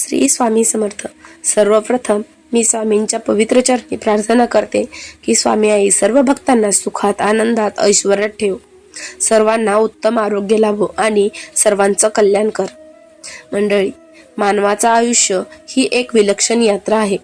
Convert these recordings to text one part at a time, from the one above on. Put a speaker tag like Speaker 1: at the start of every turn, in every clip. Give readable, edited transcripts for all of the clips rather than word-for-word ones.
Speaker 1: श्री स्वामी समर्थ. सर्वप्रथम मी स्वामींच्या पवित्र चरणी प्रार्थना करते की स्वामी आई सर्व भक्तांना सुखात, आनंदात, ऐश्वर्यात ठेव. सर्वांना उत्तम आरोग्य लाभो आणि सर्वांचं कल्याण कर. मंडळी, मानवाचं आयुष्य ही एक विलक्षण यात्रा आहे.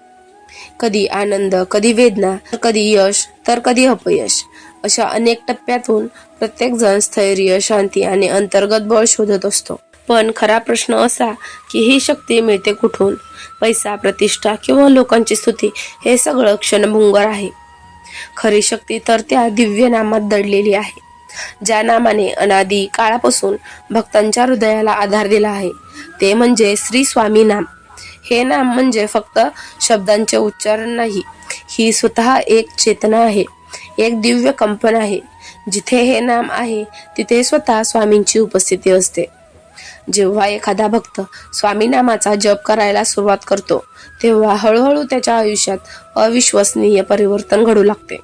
Speaker 1: कधी आनंद, कधी वेदना, कधी यश तर कधी अपयश, अशा अनेक टप्प्यातून प्रत्येक जण स्थैर्य, शांती आणि अंतर्गत बळ शोधत असतो. पण खरा प्रश्न असा की ही शक्ती मिळते कुठून? पैसा, प्रतिष्ठा किंवा लोकांची स्तुती हे सगळं क्षणभंगुर आहे. खरी शक्ती तर त्या दिव्य नामात दडलेली आहे, ज्या नामाने अनादी काळापासून भक्तांच्या हृदयाला आधार दिला आहे. ते म्हणजे श्री स्वामी नाम. हे नाम म्हणजे फक्त शब्दांचे उच्चारण नाही, ही स्वतः एक चेतना आहे, एक दिव्य कंपन आहे. जिथे हे नाम आहे तिथे स्वतः स्वामींची उपस्थिती असते. जेव्हा एखादा भक्त स्वामी नामाचा जप करायला सुरुवात करतो तेव्हा हळूहळू त्याच्या आयुष्यात अविश्वसनीय परिवर्तन घडू लागते.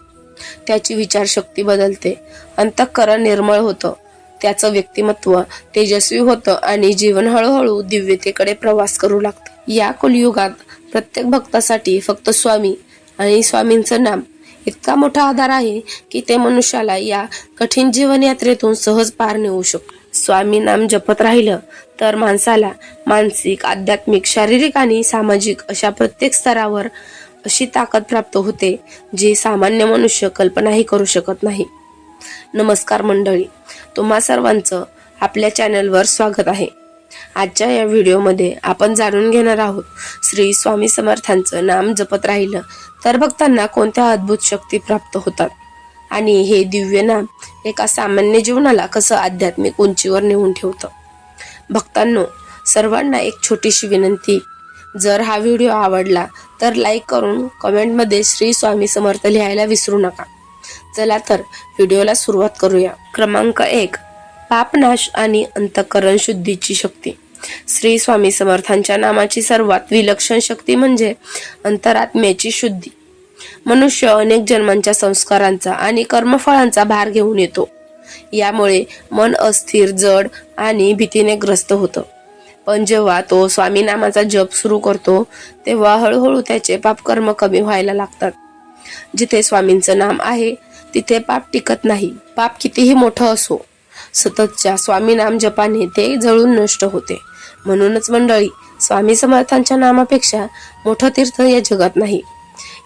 Speaker 1: त्याची विचारशक्ती बदलते, अंतःकरण निर्मळ होतं, त्याचं व्यक्तिमत्व तेजस्वी होतं आणि जीवन हळूहळू दिव्यतेकडे प्रवास करू लागतं. या कलियुगात प्रत्येक भक्तासाठी फक्त स्वामी आणि स्वामींचं नाम इतका मोठा आधार आहे की ते मनुष्याला या कठीण जीवन यात्रेतून सहज पार नेऊ शकतो. स्वामी नाम जपत राहिलं तर माणसाला मानसिक, आध्यात्मिक, शारीरिक आणि सामाजिक अशा प्रत्येक स्तरावर अशी ताकद प्राप्त होते जी सामान्य मनुष्य कल्पनाही करू शकत नाही. नमस्कार मंडळी, तुम्हा सर्वांचं आपल्या चॅनलवर स्वागत आहे. आजच्या या व्हिडिओमध्ये आपण जाणून घेणार आहोत श्री स्वामी समर्थांचं नाम जपत राहिलं तर भक्तांना कोणत्या अद्भुत शक्ती प्राप्त होतात आणि हे दिव्य नाम एका सामान्य जीवनाला कसं आध्यात्मिक उंचीवर नेऊन ठेवतं. भक्तांनो, सर्वांना एक छोटीशी विनंती, जर हा व्हिडिओ आवडला तर लाईक करून कमेंटमध्ये श्री स्वामी समर्थ लिहायला विसरू नका. चला तर व्हिडिओला सुरुवात करूया. क्रमांक 1, पापनाश आणि अंतःकरण शुद्धीची शक्ती. श्री स्वामी समर्थांच्या नामाची सर्वात विलक्षण शक्ती म्हणजे अंतरात्म्याची शुद्धी. मनुष्य अनेक जन्मांच्या संस्कारांचा आणि कर्मफळांचा भार घेऊन येतो. यामुळे मन अस्थिर, जड आणि भीतीने ग्रस्त होतं. पण जेव्हा तो स्वामी नामाचा जप सुरू करतो तेव्हा हळूहळू त्याचे पापकर्म कमी व्हायला लागतात. जिथे स्वामींचं नाम आहे तिथे पाप टिकत नाही. पाप कितीही मोठं असो, सततच्या स्वामी नाम जपाने ते जळून नष्ट होते. म्हणूनच मंडळी, स्वामी समर्थांच्या नामापेक्षा मोठं तीर्थ या जगात नाही.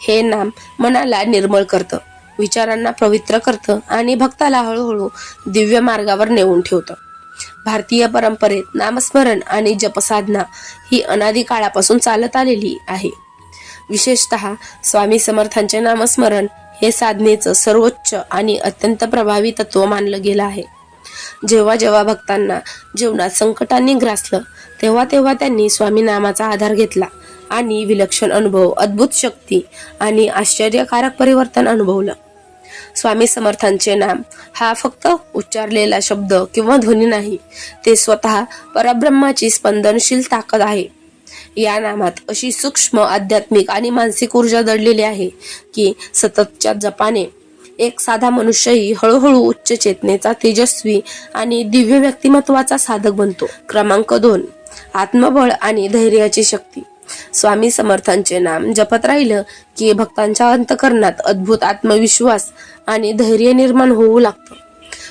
Speaker 1: हे नाम मनाला निर्मळ करतं, विचारांना पवित्र करतं आणि भक्ताला हळूहळू दिव्य मार्गावर नेऊन ठेवतं. भारतीय परंपरेत नामस्मरण आणि जपसाधना ही अनादी काळापासून चालत आलेली आहे. विशेषतः स्वामी समर्थांचे नामस्मरण हे साधनेचं सर्वोच्च आणि अत्यंत प्रभावी तत्व मानलं गेलं आहे. जेव्हा जेव्हा भक्तांना जीवनात संकटांनी ग्रासलं तेव्हा तेव्हा त्यांनी स्वामी नामाचा आधार घेतला आणि विलक्षण अनुभव, अद्भुत शक्ती आणि आश्चर्यकारक परिवर्तन अनुभवलं. स्वामी समर्थांचे नाम हा फक्त उच्चारलेला शब्द किंवा ध्वनी नाही, ते स्वतः परब्रह्माची स्पंदनशील ताकद आहे. या नामात अशी सूक्ष्म आध्यात्मिक आणि मानसिक ऊर्जा दडलेली आहे की सततच्या जपाने एक साधा मनुष्यही हळूहळू उच्च चेतनेचा, तेजस्वी आणि दिव्य व्यक्तिमत्वाचा साधक बनतो. क्रमांक 2, आत्मबळ आणि धैर्याची शक्ती. स्वामी समर्थांचे नाम जपत राहिलं की भक्तांच्या अंतःकरणात अद्भुत आत्मविश्वास आणि धैर्य निर्माण होऊ लागतं.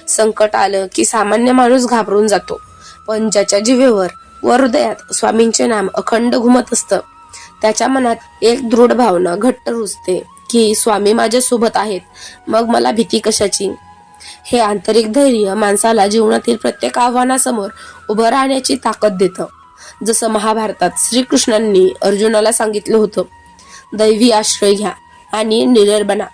Speaker 1: संकट आलं की सामान्य माणूस घाबरून जातो, पण ज्याच्या जिभेवर व हृदयात स्वामींचे नाम अखंड घुमत असतं त्याच्या मनात एक दृढ भावना घट्ट रुजते की स्वामी माझ्या सोबत आहेत, मग मला भीती कशाची. हे आंतरिक धैर्य माणसाला जीवनातील प्रत्येक आव्हानासमोर उभं राहण्याची ताकद देतं. जसं महाभारतात श्रीकृष्णांनी अर्जुनाला सांगितलं होतं, दैवी आश्रय घ्या आणि निडर बना,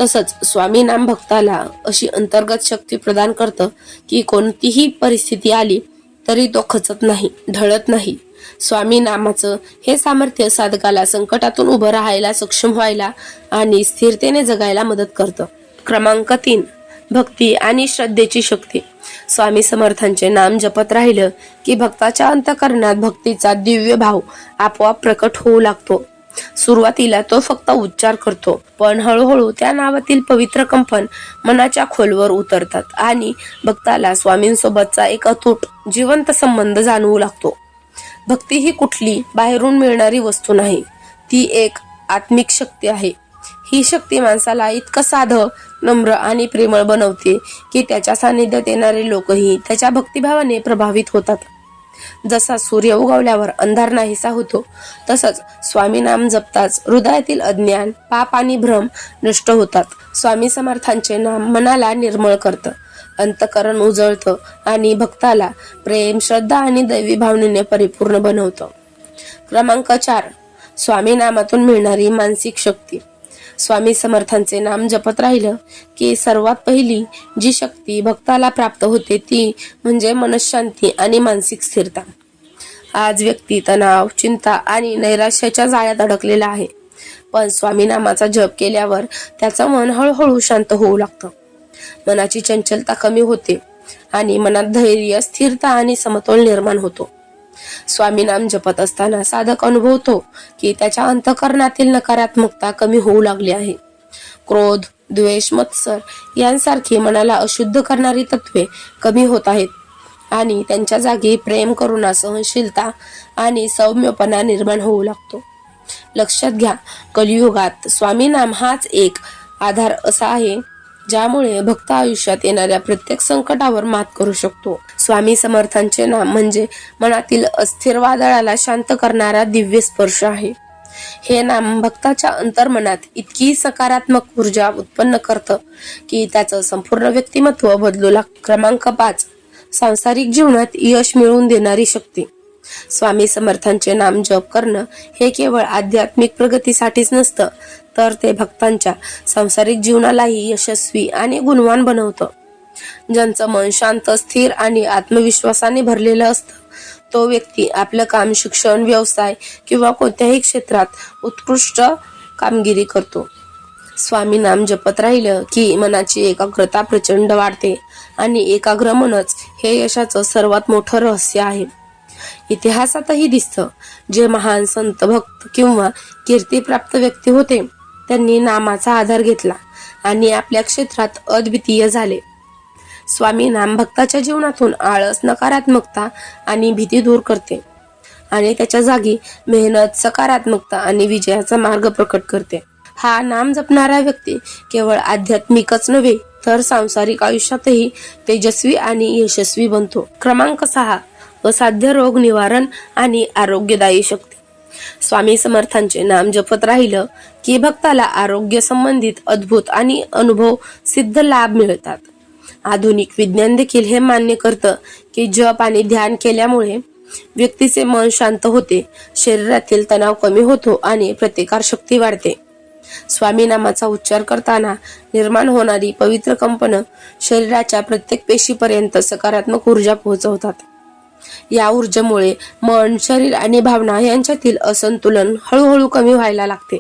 Speaker 1: तसंच स्वामी नाम भक्ताला अशी अंतर्गत शक्ती प्रदान करतं की कोणतीही परिस्थिती आली तरी तो खचत नाही, ढळत नाही. स्वामी नामाचं हे सामर्थ्य साधकाला संकटातून उभं राहायला, सक्षम व्हायला आणि स्थिरतेने जगायला मदत करतं. क्रमांक 3, भक्ती आणि श्रद्धेची शक्ती. स्वामी समर्थांचे नाम जपत राहिलं की भक्ताच्या अंतःकरणात भक्तीचा दिव्य भाव आपोआप प्रकट होऊ लागतो. सुरुवातीला तो फक्त उच्चार करतो, पण हळूहळू त्या नावातील पवित्र कंपन मनाच्या खोलवर उतरतात आणि भक्ताला स्वामींसोबतचा एक अतूट, जिवंत संबंध जाणवू लागतो. भक्ती ही कुठली बाहेरून मिळणारी वस्तू नाही, ती एक आत्मिक शक्ती आहे. ही शक्ती माणसाला इतकं साधं, नम्र आणि प्रेमळ बनवते की त्याच्या सानिध्यात येणारे लोकही त्याच्या भक्तिभावाने प्रभावित होतात. जसा सूर्य उगवल्यावर अंधार नाहीसा होतो, तसंच स्वामी नाम जपताच हृदयातील अज्ञान, पाप आणि भ्रम नष्ट होतात. स्वामी समर्थांचे नाम मनाला निर्मळ करतं, अंतःकरण उजळतं आणि भक्ताला प्रेम, श्रद्धा आणि दैवी भावनेने परिपूर्ण बनवतं. क्रमांक 4. स्वामी नामातून मिळणारी मानसिक शक्ती. स्वामी समर्थांचे नाम जपत राहिलं की सर्वात पहिली जी शक्ती भक्ताला प्राप्त होते ती म्हणजे मनशांती आणि मानसिक स्थिरता. आज व्यक्ती तणाव, चिंता आणि नैराश्याच्या जाळ्यात अडकलेला आहे, पण स्वामी नामाचा जप केल्यावर त्याचं मन हळूहळू शांत होऊ लागतं. मनाची चंचलता कमी होते आणि मनात धैर्य, स्थिरता आणि समतोल निर्माण होतो. स्वामी नाम जपत असताना साधक अनुभवतो की त्याच्या अंतःकरणातील नकारात्मकता कमी होऊ लागली आहे. क्रोध, द्वेष, मत्सर यांसारखी मनाला अशुद्ध करणारी तत्वे कमी होत आहेत आणि त्यांच्या जागी प्रेम, करुणा, सहनशीलता आणि सौम्यपणा निर्माण होऊ लागतो. लक्षात घ्या, कलियुगात स्वामी नाम हाच एक आधार असा आहे ज्यामुळे भक्त आयुष्यात येणाऱ्या प्रत्येक संकटावर मात करू शकतो. स्वामी समर्थांचे नाम म्हणजे मनातील अस्थिर वादळाला शांत करणारा दिव्य स्पर्श आहे. हे नाम भक्ताच्या अंतर्मनात इतकी सकारात्मक ऊर्जा उत्पन्न करतं की त्याचं संपूर्ण व्यक्तिमत्व बदलू लागतं. क्रमांक 5. सांसारिक जीवनात यश मिळवून देणारी शक्ती. स्वामी समर्थांचे नाम जप करणं हे केवळ आध्यात्मिक प्रगतीसाठीच नसतं, तर ते भक्तांच्या सांसारिक जीवनालाही यशस्वी आणि गुणवान बनवतं. ज्यांचं मन शांत, स्थिर आणि आत्मविश्वासाने भरलेलं असतं, तो व्यक्ती आपलं काम, शिक्षण, व्यवसाय किंवा कोणत्याही क्षेत्रात उत्कृष्ट कामगिरी करतो. स्वामी नाम जपत राहिलं की मनाची एकाग्रता प्रचंड वाढते आणि एकाग्र मनच हे यशाचं सर्वात मोठं रहस्य आहे. इतिहासातही दिसतं, जे महान संत, भक्त किंवा कीर्तिप्राप्त व्यक्ती होते त्यांनी नामाचा आधार घेतला आणि आपल्या क्षेत्रात अद्वितीय झाले. स्वामी नाम भक्ताच्या जीवनातून आळस, नकारात्मकता आणि भीती दूर करते आणि त्याच्या जागी मेहनत, सकारात्मकता आणि विजयाचा मार्ग प्रकट करते. हा नाम जपणारा व्यक्ती केवळ आध्यात्मिकच नव्हे तर सांसारिक आयुष्यातही तेजस्वी आणि यशस्वी बनतो. क्रमांक 6. असाध्य रोग निवारण आणि आरोग्यदायी शक्ती. स्वामी समर्थांचे नाम जपत राहिलं की भक्ताला आरोग्य संबंधित अद्भुत आणि अनुभव सिद्ध लाभ मिळतात. आधुनिक विज्ञान देखील हे मान्य करतं की जप आणि ध्यान केल्यामुळे व्यक्तीचे मन शांत होते, शरीरातील तणाव कमी होतो आणि प्रतिकार शक्ती वाढते. स्वामी नामाचा उच्चार करताना निर्माण होणारी पवित्र कंपनं शरीराच्या प्रत्येक पेशीपर्यंत सकारात्मक ऊर्जा पोहोचवतात. या ऊर्जेमुळे मन, शरीर आणि भावना यांच्यातील असंतुलन हळूहळू कमी व्हायला लागते.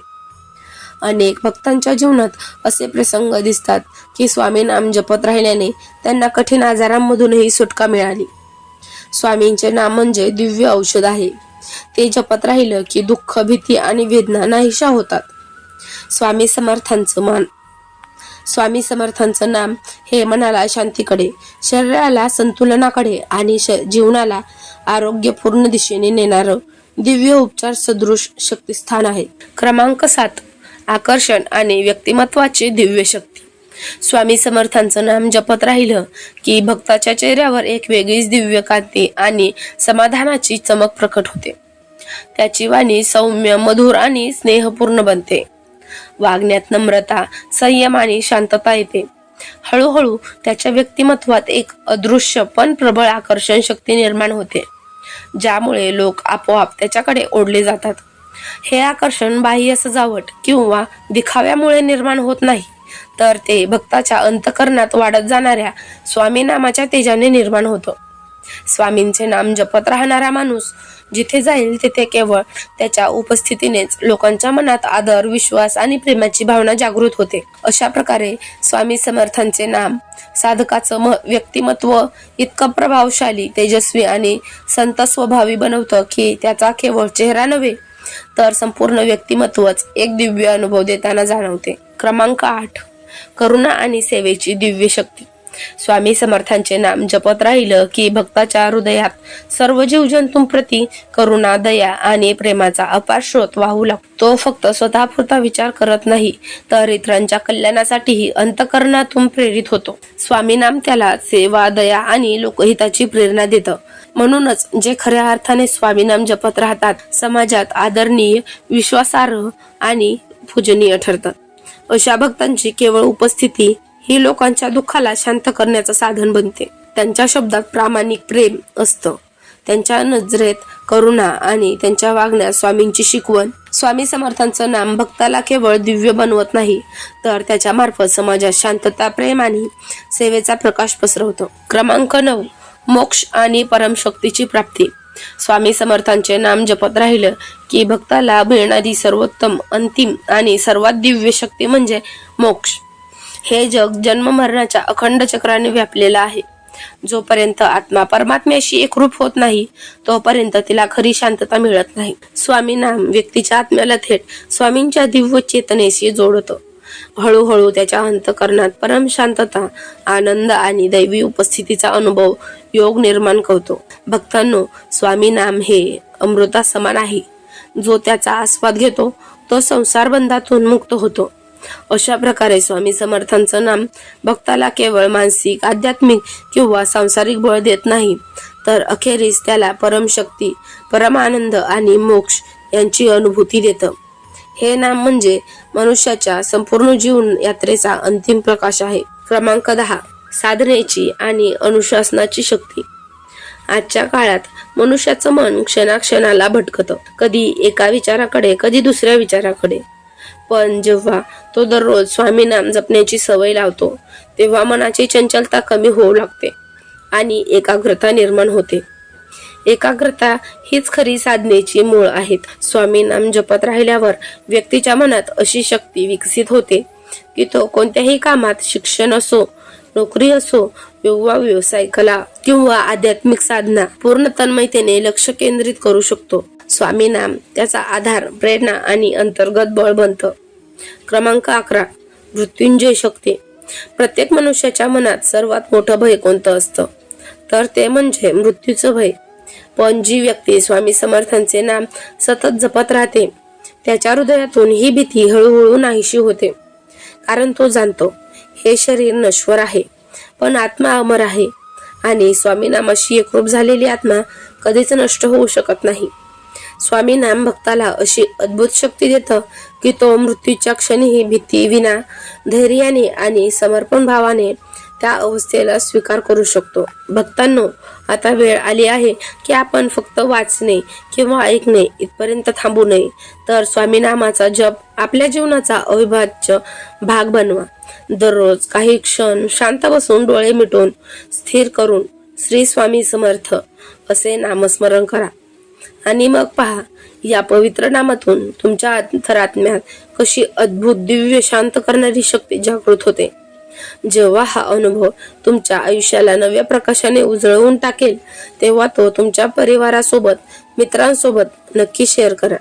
Speaker 1: अनेक भक्तांच्या जीवनात असे प्रसंग दिसतात की स्वामी नाम जपत राहिल्याने त्यांना कठीण आजारांमधूनही सुटका मिळाली. स्वामींचे नाम म्हणजे दिव्य औषध आहे. ते जपत राहिलं की दुःख, भीती आणि वेदना नाहीशा होतात. स्वामी समर्थांचं नाम हे मनाला शांतीकडे, शरीराला संतुलनाकडे आणि जीवनाला आरोग्यपूर्ण दिशेने नेणारं दिव्य उपचार सदृश शक्तिस्थान आहे. क्रमांक 7. आकर्षण आणि व्यक्तिमत्वाची दिव्य शक्ती. स्वामी समर्थांचं नाम जपत राहिलं की भक्ताच्या चेहऱ्यावर एक वेगळीच दिव्य कांती आणि समाधानाची चमक प्रकट होते. त्याची वाणी सौम्य, मधुर आणि स्नेहपूर्ण बनते. वागण्यात नम्रता, संयम आणि शांतता येते. हळूहळू त्याच्या व्यक्तिमत्वात एक अदृश्य पण प्रबळ आकर्षण शक्ती निर्माण होते, ज्यामुळे लोक आपोआप त्याच्याकडे ओढले जातात. हे आकर्षण बाह्य सजावट किंवा दिखाव्यामुळे निर्माण होत नाही, तर ते भक्ताच्या अंतःकरणात वाढत जाणाऱ्या स्वामी नामाच्या तेजाने निर्माण होतं. स्वामींचे नाम जपत राहणारा माणूस जिथे जाईल तिथे केवळ त्याच्या उपस्थितीनेच लोकांच्या मनात आदर, विश्वास आणि प्रेमाची भावना जागृत होते. अशा प्रकारे स्वामी समर्थांचे नाम साधकाचं व्यक्तिमत्व इतकं प्रभावशाली, तेजस्वी आणि संत स्वभावी बनवतं की त्याचा केवळ चेहरा नव्हे तर संपूर्ण व्यक्तिमत्वच एक दिव्य अनुभव देताना जाणवते. क्रमांक 8. करुणा आणि सेवेची दिव्य शक्ती. स्वामी समर्थांचे नाम जपत राहिलं की भक्ताच्या हृदयात सर्व जीवजंतूंप्रती करुणा, दया आणि प्रेमाचा अपार स्रोत वाहू लागतो. तो फक्त स्वतःपुरता विचार करत नाही, तर इतरांच्या कल्याणासाठीही अंतःकरणातून प्रेरित होतो. स्वामी नाम त्याला सेवा, दया आणि लोकहिताची प्रेरणा देतं. म्हणूनच जे खऱ्या अर्थाने स्वामी नाम जपत राहतात समाजात आदरणीय, विश्वासार्ह आणि पूजनीय ठरतात. अशा भक्तांची केवळ उपस्थिती ही लोकांच्या दुःखाला शांत करण्याचं साधन बनते. त्यांच्या शब्दात प्रामाणिक प्रेम असतं, त्यांच्या नजरेत करुणा आणि त्यांच्या वागण्यात स्वामींची शिकवण. स्वामी समर्थांचं नाम भक्ताला केवळ दिव्य बनवत नाही, तर त्याच्या मार्फत समाजात शांतता, प्रेम आणि सेवेचा प्रकाश पसरवतं. क्रमांक 9. मोक्ष आणि परमशक्तीची प्राप्ती. स्वामी समर्थांचे नाम जपत राहिलं की भक्ताला मिळणारी सर्वोत्तम, अंतिम आणि सर्वात दिव्य शक्ती म्हणजे मोक्ष. हे जग जन्म मरणाच्या अखंड चक्राने व्यापलेलं आहे. जोपर्यंत आत्मा परमात्म्याशी एकरूप होत नाही तोपर्यंत तिला खरी शांतता मिळत नाही. स्वामी नाम व्यक्तीच्या आत्म्याला थेट स्वामींच्या दिव्य चेतनेशी जोडतं. हळूहळू त्याच्या अंतःकरणात परम शांतता, आनंद आणि दैवी उपस्थितीचा अनुभव योग निर्माण करतो. भक्तांनो, स्वामी नाम हे अमृता समान आहे. जो त्याचा आस्वाद घेतो तो संसार बंधातून मुक्त होतो. अशा प्रकारे स्वामी समर्थांचं नाम भक्ताला केवळ मानसिक, आध्यात्मिक किंवा सांसारिक बळ देत नाही, तर अखेरीस त्याला परमशक्ती, परमानंद आणि मोक्ष यांची अनुभूती देतं. हे नाम म्हणजे मनुष्याच्या संपूर्ण जीवन यात्रेचा अंतिम प्रकाश आहे. क्रमांक 10. साधनेची आणि अनुशासनाची शक्ती. आजच्या काळात मनुष्याचं मन क्षणाक्षणाला भटकतं, कधी एका विचाराकडे, कधी दुसऱ्या विचाराकडे. पण जेव्हा तो दररोज स्वामी नाम जपण्याची सवय लावतो तेव्हा मनाची चंचलता कमी होऊ लागते आणि एकाग्रता निर्माण होते. एकाग्रता हीच खरी साधनेची मूळ आहेत. स्वामी नाम जपत राहिल्यावर व्यक्तीच्या मनात अशी शक्ती विकसित होते की तो कोणत्याही कामात, शिक्षण असो, नोकरी असो, व्यवसाय, कला किंवा आध्यात्मिक साधना पूर्ण तन्मयतेने लक्ष केंद्रित करू शकतो. स्वामी नाम त्याचा आधार, प्रेरणा आणि अंतर्गत बळ बनतं. क्रमांक 11. मृत्युंजय शक्ती. प्रत्येक मनुष्याच्या मनात सर्वात मोठं भय कोणतं असतं, तर ते म्हणजे मृत्यूचं भय. पण जी व्यक्ती स्वामी समर्थांचे नाम सतत जपत राहते त्याच्या हृदयातून ही भीती हळूहळू नाहीशी होते. कारण तो जाणतो हे शरीर नश्वर आहे, पण आत्मा अमर आहे आणि स्वामी नामाशी एकरूप झालेली आत्मा कधीच नष्ट होऊ शकत नाही. स्वामी नाम भक्ताला अशी अद्भुत शक्ती देतं की तो मृत्यूच्या क्षणीही भीती विना धैर्याने आणि समर्पण भावाने त्या अवस्थेला स्वीकार करू शकतो. भक्तांनो, आता वेळ आली आहे की आपण फक्त वाचणे किंवा ऐकणे इथपर्यंत थांबू नये, तर स्वामी नामाचा जप आपल्या जीवनाचा अविभाज्य भाग बनवा. दररोज काही क्षण शांत बसून, डोळे मिटून, स्थिर करून श्री स्वामी समर्थ असे नामस्मरण करा आणि मग पहा या पवित्र नामातून तुमच्या अंतरात्म्यात कशी अद्भुत, दिव्य, शांत करणारी शक्ती जागृत होते. जेव्हा हा अनुभव तुमच्या आयुष्याला नव्या प्रकाशाने उजळवून टाकेल तेव्हा तो तुमच्या परिवारासोबत, मित्रांसोबत नक्की शेअर करा,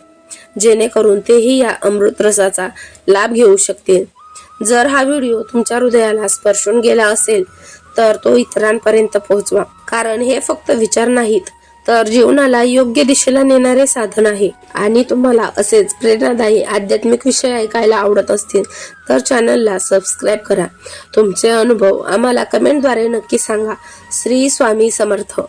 Speaker 1: जेणेकरून तेही या अमृत रसाचा लाभ घेऊ शकतील. जर हा व्हिडिओ तुमच्या हृदयाला स्पर्शून गेला असेल तर तो इतरांपर्यंत पोहोचवा, कारण हे फक्त विचार नाहीत तर जीवनाला योग्य दिशेला नेणारे साधन आहे. आणि तुम्हाला असेच प्रेरणादायी आध्यात्मिक विषय ऐकायला आवडत असतील तर चॅनलला सबस्क्राईब करा. तुमचे अनुभव आम्हाला कमेंटद्वारे नक्की सांगा. श्री स्वामी समर्थ.